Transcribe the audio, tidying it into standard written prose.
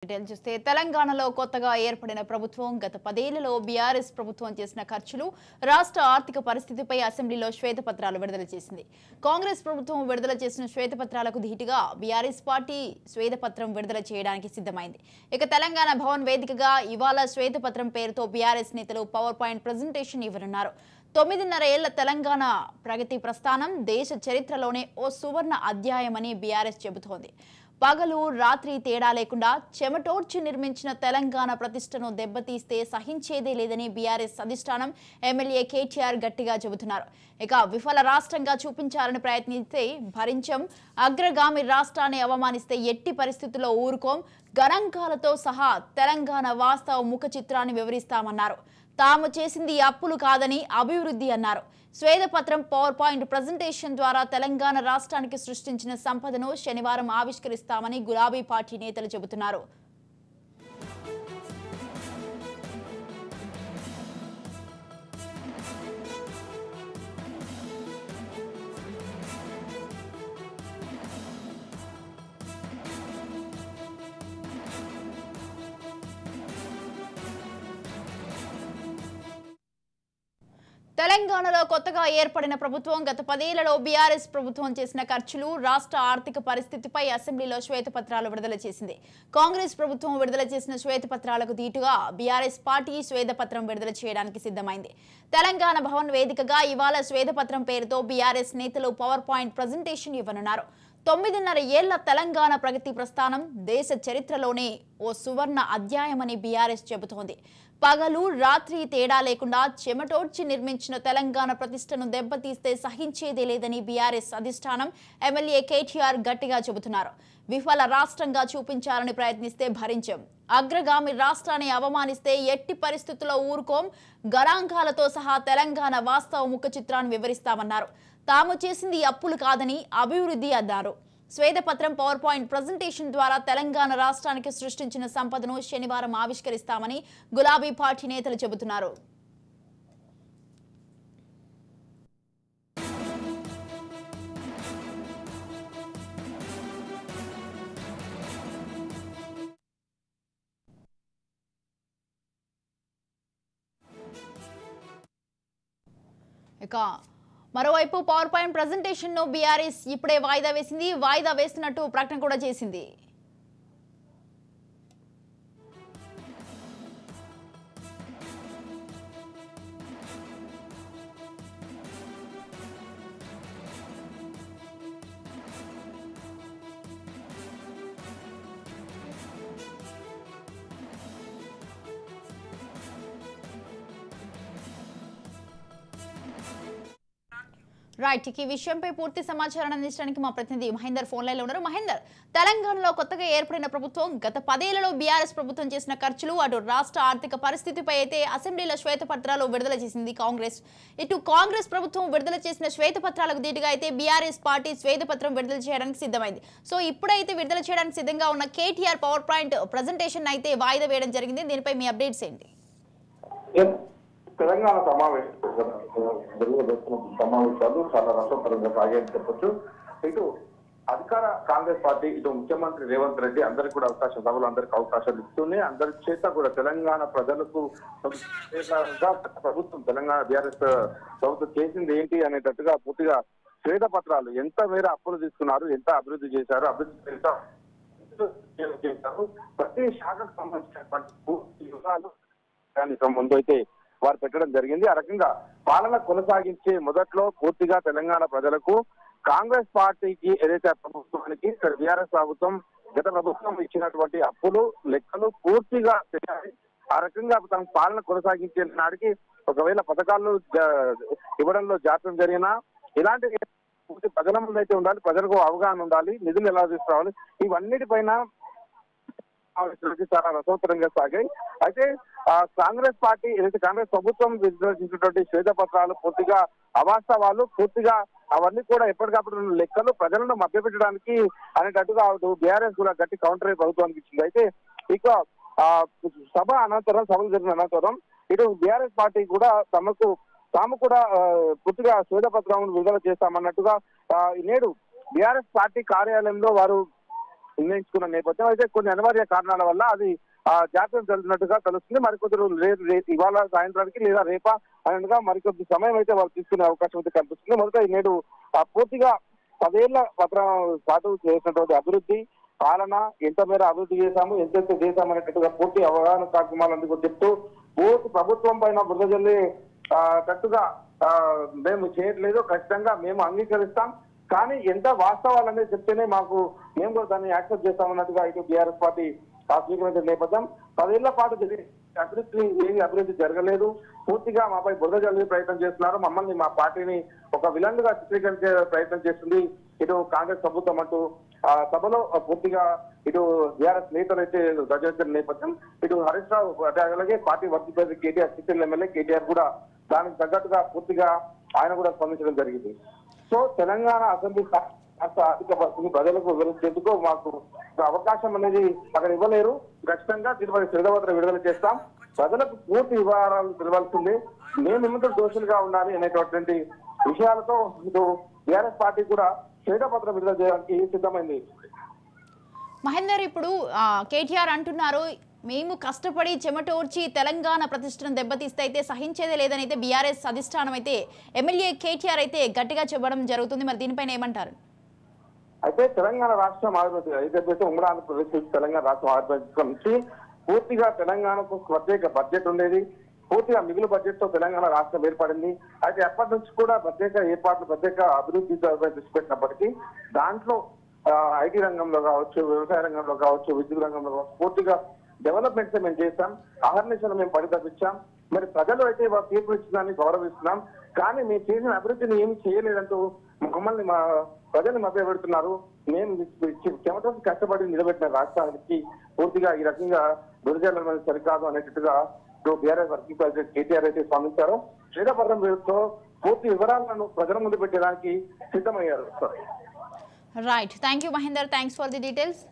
Detail చూస్తే తెలంగాణలో కొత్తగా ఏర్పడిన ప్రభుత్వం గత 10 ఏళ్లలో బీఆర్ఎస్ ప్రభుత్వం చేసిన ఖర్చులు రాష్ట్ర ఆర్థిక పరిస్థితిపై అసెంబ్లీలో శ్వేతపత్రాలు విడుదల చేసింది. కాంగ్రెస్ ప్రభుత్వం విడుదల చేసిన శ్వేతపత్రాలకు ధీటుగా బీఆర్ఎస్ పార్టీ శ్వేతపత్రం విడుదల చేయడానికి సిద్ధమైంది. ఇక తెలంగాణ భవన్ వేదికగా ఇవాళ శ్వేతపత్రం పేరుతో బీఆర్ఎస్ నేతలు పవర్ పాయింట్ ప్రెజెంటేషన్ ఇవ్వనున్నారు. 9.5 ఏళ్ల తెలంగాణ ప్రగతి ప్రస్థానం దేశ చరిత్రలోనే ఓ సువర్ణ అధ్యాయమని బీఆర్ఎస్ చెబుతోంది. పగలు రాత్రి తేడా లేకుండా చెమటోడ్చి నిర్మించిన తెలంగాణ ప్రతిష్టను దెబ్బతీస్తే సహించేదే లేదని బీఆర్ఎస్ అధిష్టానం ఎమ్మెల్యే కేటీఆర్ గట్టిగా చెబుతున్నారు. ఇక విఫల రాష్ట్రంగా చూపించాలని ప్రయత్నిస్తే భరించం, అగ్రగామి రాష్ట్రాన్ని అవమానిస్తే ఎట్టి పరిస్థితుల్లో ఊరుకోం, గణాంకాలతో సహా తెలంగాణ వాస్తవ ముఖ చిత్రాన్ని వివరిస్తామన్నారు. తాము చేసింది అప్పులు కాదని అభివృద్ధి అన్నారు. శ్వేతపత్రం పవర్ పాయింట్ ప్రెజెంటేషన్ ద్వారా తెలంగాణ రాష్ట్రానికి సృష్టించిన సంపదను శనివారం ఆవిష్కరిస్తామని గులాబీ పార్టీ నేతలు చెబుతున్నారు. తెలంగాణలో కొత్తగా ఏర్పడిన ప్రభుత్వం గత 10 ఏళ్లలో బీఆర్ఎస్ ప్రభుత్వం చేసిన ఖర్చులు రాష్ట్ర ఆర్థిక పరిస్థితిపై అసెంబ్లీలో శ్వేతపత్రాలు విడుదల చేసింది. కాంగ్రెస్ ప్రభుత్వం విడుదల చేసిన శ్వేతపత్రాలకు ధీటుగా బీఆర్ఎస్ పార్టీ శ్వేతపత్రం విడుదల చేయడానికి సిద్ధమైంది. తెలంగాణ భవన్ వేదికగా ఇవాళ శ్వేతపత్రం పేరుతో బీఆర్ఎస్ నేతలు పవర్ పాయింట్ ప్రెజెంటేషన్ ఇవ్వనున్నారు. 9.5 ఏళ్ల తెలంగాణ ప్రగతి ప్రస్థానం దేశ చరిత్రలోనే ఓ సువర్ణ అధ్యాయమని బీఆర్ఎస్ చెబుతోంది. పగలు రాత్రి తేడా లేకుండా చెమటోడ్చి నిర్మించిన తెలంగాణ ప్రతిష్టను దెబ్బతీస్తే సహించేదే లేదని బీఆర్ఎస్ అధిష్టానం ఎమ్మెల్యే కేటీఆర్ గట్టిగా చెబుతున్నారు. విఫల రాష్ట్రంగా చూపించాలని ప్రయత్నిస్తే భరించం, అగ్రగామి రాష్ట్రాన్ని అవమానిస్తే ఎట్టి పరిస్థితుల్లో ఊరుకోం, గణాంకాలతో సహా తెలంగాణ వాస్తవ ముఖ చిత్రాన్ని వివరిస్తామన్నారు. తాము చేసింది అప్పులు కాదని అభివృద్ధి అన్నారు. శ్వేతపత్రం పవర్ పాయింట్ ప్రెజెంటేషన్ ద్వారా తెలంగాణ రాష్ట్రానికి సృష్టించిన సంపదను శనివారం ఆవిష్కరిస్తామని గులాబీ పార్టీ నేతలు చెబుతున్నారు. ఇక మరోవైపు పవర్ పాయింట్ ప్రెజెంటేషన్ ను బీఆర్ఎస్ ఇప్పుడే వాయిదా వేసింది. వాయిదా వేస్తున్నట్టు ప్రకటన కూడా చేసింది. రైట్, ఈ విషయంపై పూర్తి సమాచారాన్ని అందించడానికి మా ప్రతినిధి మహేందర్ ఫోన్ లైన్ లో ఉన్నారు. మహేందర్, తెలంగాణలో కొత్తగా ఏర్పడిన ప్రభుత్వం గత 10 ఏళ్లలో బీఆర్ఎస్ ప్రభుత్వం చేసిన ఖర్చులు, అటు రాష్ట్ర ఆర్థిక పరిస్థితిపై అయితే అసెంబ్లీలో శ్వేతపత్రాలు విడుదల చేసింది కాంగ్రెస్. ఇటు కాంగ్రెస్ ప్రభుత్వం విడుదల చేసిన శ్వేతపత్రాలకు ధీటుగా అయితే బీఆర్ఎస్ పార్టీ శ్వేతపత్రం విడుదల చేయడానికి సిద్ధమైంది. సో ఇప్పుడైతే విడుదల చేయడానికి సిద్ధంగా ఉన్న కేటీఆర్ పవర్ పాయింట్ ప్రెజెంటేషన్ అయితే వాయిదా వేయడం జరిగింది. దీనిపై మీ అప్డేట్స్ ఏంటి? తెలంగాణ సమావేశాలు చాలా రసవత్తరంగా సాగాయని చెప్పొచ్చు. ఇటు అధికార కాంగ్రెస్ పార్టీ, ఇటు ముఖ్యమంత్రి రేవంత్ రెడ్డి అందరికి కూడా అవకాశం, సభలు అందరికి అవకాశాలు ఇస్తూనే అందరి చేత కూడా తెలంగాణ ప్రజలకు ప్రభుత్వం, తెలంగాణ బీఆర్ఎస్ ప్రభుత్వం చేసింది ఏంటి అనేటట్టుగా పూర్తిగా శ్వేతపత్రాలు, ఎంత మేర అప్పులు తీసుకున్నారు, ఎంత అభివృద్ధి చేశారు, అభివృద్ధి చేశారు, ప్రతి శాఖకు సంబంధించినటువంటి పూర్తి వివరాలు ముందు అయితే వారు పెట్టడం జరిగింది. ఆ రకంగా పాలన కొనసాగించే మొదట్లో పూర్తిగా తెలంగాణ ప్రజలకు కాంగ్రెస్ పార్టీకి ఏదైతే ప్రభుత్వానికి బీఆర్ఎస్ ప్రభుత్వం గత ప్రభుత్వం ఇచ్చినటువంటి అప్పులు లెక్కలు పూర్తిగా తెలియాలి. ఆ రకంగా తమ పాలన కొనసాగించే నాటికి ఒకవేళ పథకాలు ఇవ్వడంలో జాప్యం జరిగినా ఇలాంటి పూర్తి ప్రజల ముందు అయితే ఉండాలి, ప్రజలకు అవగాహన ఉండాలి, నిధులు ఎలా తీసుకురావాలి, ఇవన్నిటిపైన చాలా రసవత్తరంగా సాగాయి. అయితే కాంగ్రెస్ పార్టీ ఏదైతే కాంగ్రెస్ ప్రభుత్వం విడుదల శ్వేతపత్రాలు పూర్తిగా అవాస్తవాలు, పూర్తిగా అవన్నీ కూడా ఎప్పటికప్పుడు లెక్కలు ప్రజలను మభ్యపెట్టడానికి అనేటట్టుగా బీఆర్ఎస్ కూడా గట్టి కౌంటర్ ప్రభుత్వానికి ఇచ్చింది. అయితే ఇక సభలు జరిగిన అనంతరం ఇటు బీఆర్ఎస్ పార్టీ కూడా తాము కూడా పూర్తిగా శ్వేతపత్రం విడుదల చేస్తామన్నట్టుగా నేడు బీఆర్ఎస్ పార్టీ కార్యాలయంలో వారు నిర్ణయించుకున్న నేపథ్యం. అయితే కొన్ని అనివార్య కారణాల వల్ల అది జాప్యం జరుగుతున్నట్టుగా తెలుస్తుంది. మరికొద్ది రోజులు ఇవాళ సాయంత్రానికి లేదా రేపా అన్నట్టుగా మరికొద్ది సమయం అయితే వాళ్ళు తీసుకునే అవకాశం అయితే కనిపిస్తుంది. మొదట నేడు పూర్తిగా 10 ఏళ్ల పాటు చేసినటువంటి అభివృద్ధి పాలన ఎంత మేర అభివృద్ధి చేశాము, ఎంతెంత చేశాము అనేటట్టుగా పూర్తి అవగాహన కార్యక్రమాలు చెప్తూ పూర్తి ప్రభుత్వం పైన బురద జల్లి కట్టుగా మేము చేయట్లేదు, ఖచ్చితంగా మేము అంగీకరిస్తాం, కానీ ఎంత వాస్తవాలనేది చెప్తేనే మేము కూడా దాన్ని యాక్సెప్ట్ చేస్తామన్నట్టుగా ఇటు బీఆర్ఎస్ పార్టీ స్వీకరించిన నేపథ్యం. 10 ఏళ్ల పాటు అభివృద్ధి జరగలేదు, పూర్తిగా మాపై బురద జల్లే ప్రయత్నం చేస్తున్నారు, మమ్మల్ని మా పార్టీని ఒక విలన్ గా చిత్రీకరించే ప్రయత్నం చేస్తుంది ఇటు కాంగ్రెస్ ప్రభుత్వం అంటూ సభలో పూర్తిగా ఇటు బీఆర్ఎస్ నేతలు అయితే ధ్వజమెత్తిన నేపథ్యం. ఇటు హరీష్ రావు అలాగే పార్టీ వర్గ ప్రెసిడెంట్ కేటీఆర్, సిట్టిల్ ఎమ్మెల్యే కేటీఆర్ కూడా దానికి తగ్గట్టుగా పూర్తిగా ఆయన కూడా స్పందించడం జరిగింది. సో తెలంగాణ అసెంబ్లీ రాష్ట్ర ఆర్థిక పరిస్థితిని ప్రజలకు వివరించేందుకు మాకు అవకాశం అనేది అక్కడ ఇవ్వలేరు, ఖచ్చితంగా తిరుపతి శ్వేతపత్రం విడుదల చేస్తాం, ప్రజలకు పూర్తి వివరాలు తెలియాల్సింది, మేము ఏమంటే దోషులుగా ఉండాలి అనేటువంటి విషయాలతో ఇటు బీఆర్ఎస్ పార్టీ కూడా శ్వేతపత్రం విడుదల చేయడానికి సిద్ధమైంది. మహేందర్, ఇప్పుడు కేటీఆర్ అంటున్నారు మేము కష్టపడి చెమటోర్చి తెలంగాణ ప్రతిష్టను దెబ్బతీస్తే అయితే సహించేదే లేదని అయితే బీఆర్ఎస్ అధిష్టానం అయితే ఎమ్మెల్యే కేటీఆర్ అయితే గట్టిగా చెప్పడం జరుగుతుంది. మరి దీనిపైన ఏమంటారు? అయితే తెలంగాణ రాష్ట్రం ఏదైతే ఉమ్మడి ఆంధ్రప్రదేశ్ తెలంగాణ రాష్ట్రం ఆవిర్భవించడం నుంచి పూర్తిగా తెలంగాణకు ప్రత్యేక బడ్జెట్ ఉండేది, పూర్తిగా మిగులు బడ్జెట్ తో తెలంగాణ రాష్ట్రం ఏర్పడింది. అయితే ఎప్పటి నుంచి కూడా ప్రత్యేక ఏర్పాట్లు, ప్రత్యేక అభివృద్ధి దృష్టి పెట్టినప్పటికీ దాంట్లో ఐటీ రంగంలో కావచ్చు, వ్యవసాయ రంగంలో కావచ్చు, విద్యుత్ రంగంలో కావచ్చు, పూర్తిగా డెవలప్మెంట్స్ మేము చేశాం, అహర్నిశలు మేము పరితపించాం. మరి ప్రజలు అయితే తీర్పు ఇచ్చిందని గౌరవిస్తున్నాం, కానీ మేము చేసిన అభివృద్ధిని ఏమి చేయలేదంటూ మమ్మల్ని మా ప్రజల్ని మభ్య పెడుతున్నారు. మేము చెమటకి కష్టపడి నిలబెట్టిన రాష్ట్రానికి పూర్తిగా ఈ రకంగా దుర్జనం సరికాదు అనేటట్టుగా బీఆర్ఎస్ వర్కింగ్ ప్రెసిడెంట్ కేటీఆర్ అయితే స్పందించారు. శ్వేతపత్రం పేరుతో పూర్తి వివరాలను ప్రజల ముందు పెట్టడానికి సిద్ధమయ్యారు. Right, thank you Mahender, thanks for the details.